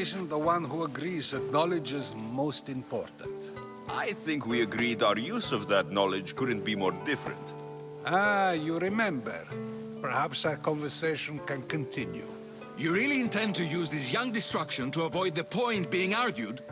isn't the one who agrees that knowledge is most important. I think we agreed our use of that knowledge couldn't be more different. Ah, you remember. Perhaps our conversation can continue. You really intend to use this young destruction to avoid the point being argued?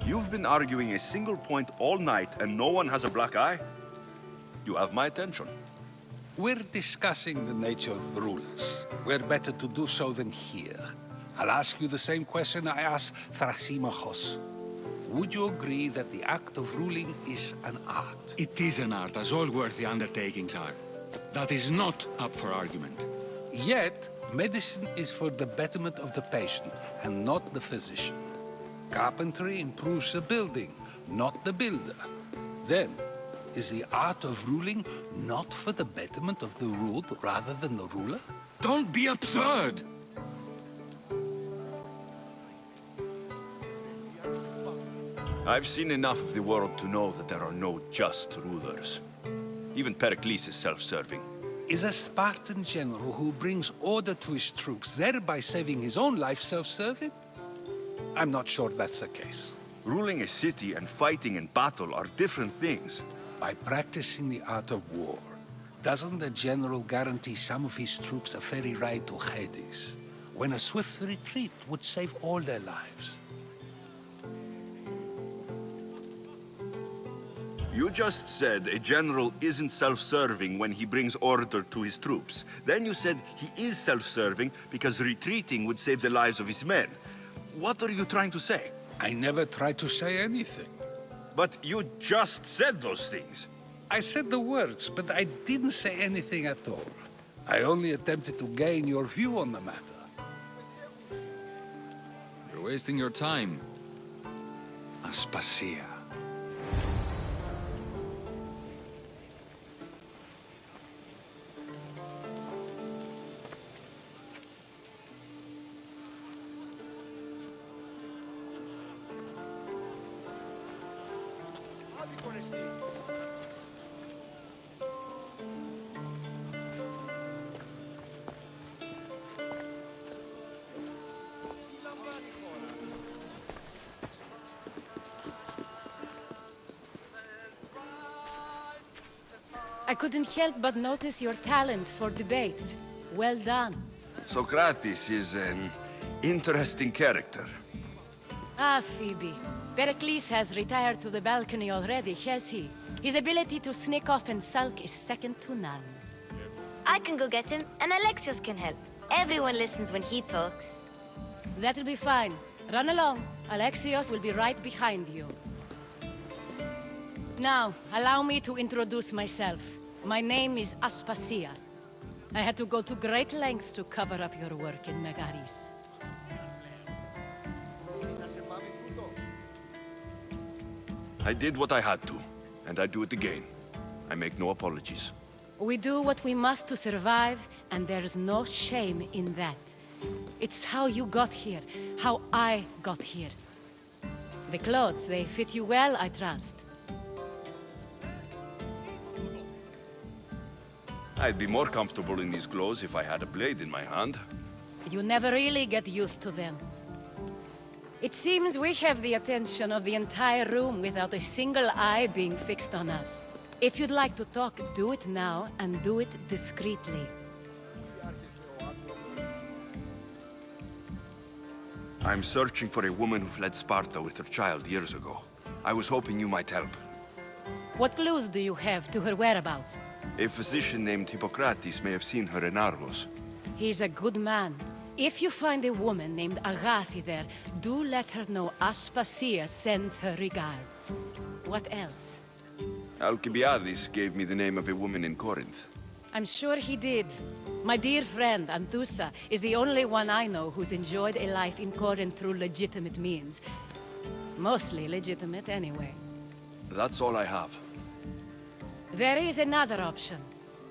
You've been arguing a single point all night and no one has a black eye? You have my attention. We're discussing the nature of rulers. Where better to do so than here? I'll ask you the same question I asked Thrasymachos. Would you agree that the act of ruling is an art? It is an art, as all worthy undertakings are. That is not up for argument. Yet, medicine is for the betterment of the patient, and not the physician. Carpentry improves the building, not the builder. Then, is the art of ruling not for the betterment of the ruled rather than the ruler? Don't be absurd! I've seen enough of the world to know that there are no just rulers. Even Pericles is self-serving. Is a Spartan general who brings order to his troops, thereby saving his own life, self-serving? I'm not sure that's the case. Ruling a city and fighting in battle are different things. By practicing the art of war, doesn't the general guarantee some of his troops a ferry ride to Hades, when a swift retreat would save all their lives? You just said a general isn't self-serving when he brings order to his troops. Then you said he is self-serving because retreating would save the lives of his men. What are you trying to say? I never tried to say anything. But you just said those things. I said the words, but I didn't say anything at all. I only attempted to gain your view on the matter. You're wasting your time. Aspasia. I couldn't help but notice your talent for debate. Well done. Socrates is an interesting character. Ah, Phoebe. Pericles has retired to the balcony already, has he? His ability to sneak off and sulk is second to none. I can go get him, and Alexios can help. Everyone listens when he talks. That'll be fine. Run along. Alexios will be right behind you. Now, allow me to introduce myself. My name is Aspasia. I had to go to great lengths to cover up your work in Megaris. I did what I had to, and I do it again. I make no apologies. We do what we must to survive, and there's no shame in that. It's how you got here, how I got here. The clothes, they fit you well, I trust. I'd be more comfortable in these clothes if I had a blade in my hand. You never really get used to them. It seems we have the attention of the entire room without a single eye being fixed on us. If you'd like to talk, do it now, and do it discreetly. I'm searching for a woman who fled Sparta with her child years ago. I was hoping you might help. What clues do you have to her whereabouts? A physician named Hippocrates may have seen her in Argos. He's a good man. If you find a woman named Agathi there, do let her know Aspasia sends her regards. What else? Alcibiades gave me the name of a woman in Corinth. I'm sure he did. My dear friend, Anthusa, is the only one I know who's enjoyed a life in Corinth through legitimate means. Mostly legitimate, anyway. That's all I have. There is another option.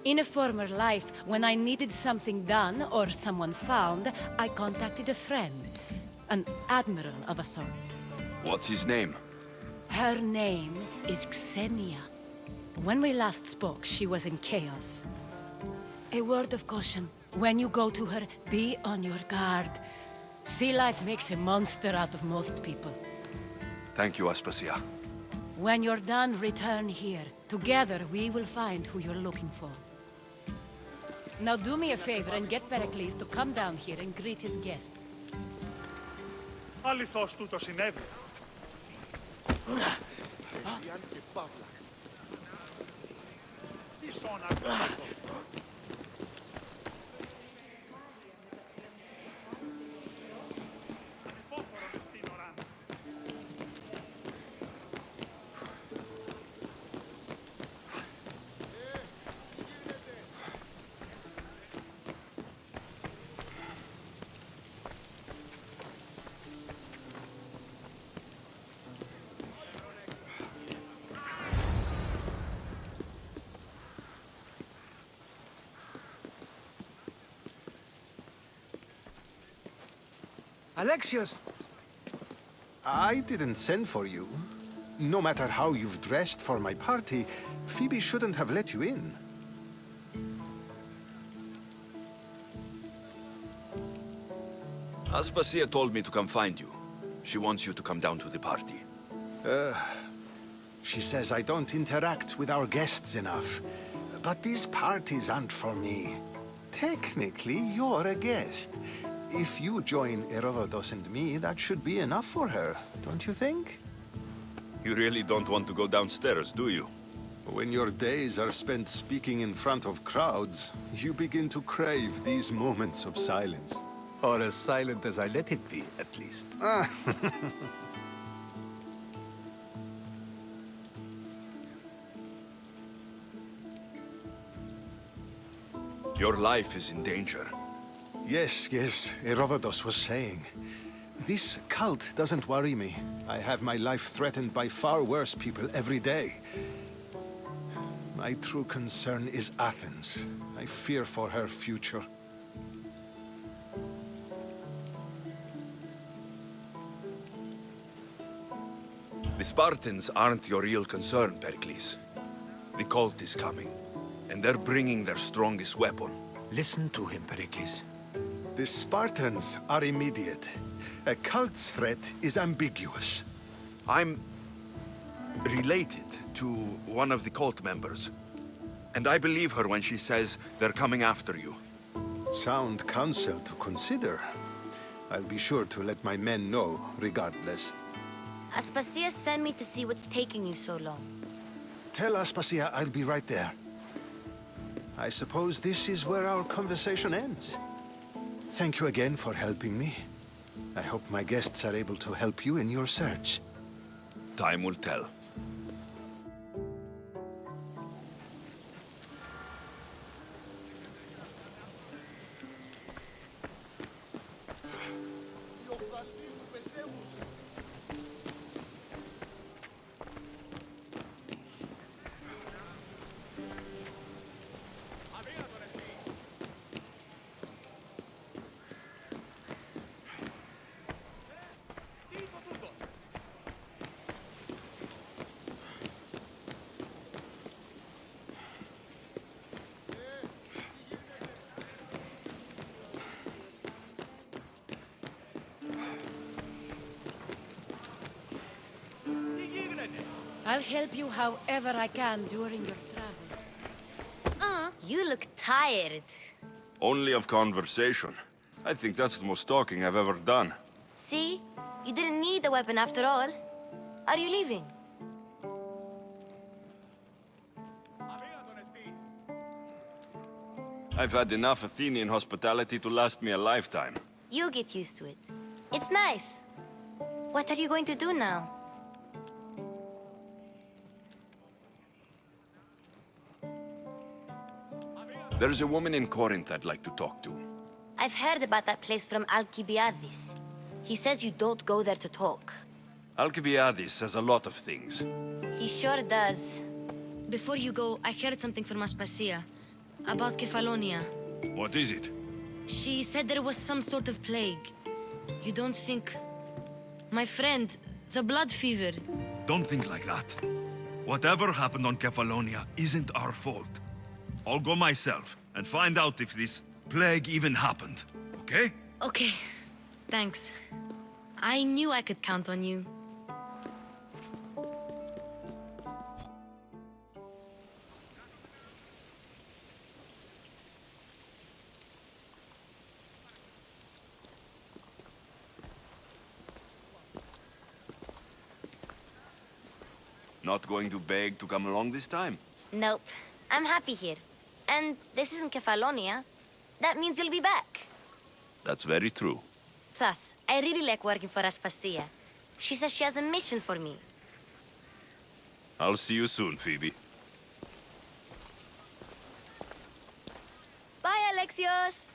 In a former life, when I needed something done or someone found, I contacted a friend. An admiral of a sort. What's his name? Her name is Xenia. When we last spoke, she was in chaos. A word of caution. When you go to her, be on your guard. Sea life makes a monster out of most people. Thank you, Aspasia. When you're done, return here. Together, we will find who you're looking for. Now do me a favor and get Pericles to come down here and greet his guests. Αληθώς τούτο συνέβη. Τι σώνα αυτό. Ανυπόφορον εστίν οράν. Alexios! I didn't send for you. No matter how you've dressed for my party, Phoebe shouldn't have let you in. Aspasia told me to come find you. She wants you to come down to the party. She says I don't interact with our guests enough. But these parties aren't for me. Technically, you're a guest. If you join Herodotus and me, that should be enough for her, don't you think? You really don't want to go downstairs, do you? When your days are spent speaking in front of crowds, you begin to crave these moments of silence. Or as silent as I let it be, at least. Your life is in danger. Yes, Herodotus was saying. This cult doesn't worry me. I have my life threatened by far worse people every day. My true concern is Athens. I fear for her future. The Spartans aren't your real concern, Pericles. The cult is coming, and they're bringing their strongest weapon. Listen to him, Pericles. The Spartans are immediate. A cult's threat is ambiguous. I'm related to one of the cult members, and I believe her when she says they're coming after you. Sound counsel to consider. I'll be sure to let my men know, regardless. Aspasia sent me to see what's taking you so long. Tell Aspasia I'll be right there. I suppose this is where our conversation ends. Thank you again for helping me. I hope my guests are able to help you in your search. Time will tell. I'll help you however I can during your travels. You look tired. Only of conversation. I think that's the most talking I've ever done. See? You didn't need the weapon after all. Are you leaving? I've had enough Athenian hospitality to last me a lifetime. You get used to it. It's nice. What are you going to do now? There's a woman in Corinth I'd like to talk to. I've heard about that place from Alcibiades. He says you don't go there to talk. Alcibiades says a lot of things. He sure does. Before you go, I heard something from Aspasia about Kefalonia. What is it? She said there was some sort of plague. You don't think... My friend, the blood fever. Don't think like that. Whatever happened on Kefalonia isn't our fault. I'll go myself and find out if this plague even happened, okay? Okay, thanks. I knew I could count on you. Not going to beg to come along this time? Nope. I'm happy here. And this isn't Kefalonia. That means you'll be back. That's very true. Plus, I really like working for Aspasia. She says she has a mission for me. I'll see you soon, Phoebe. Bye, Alexios!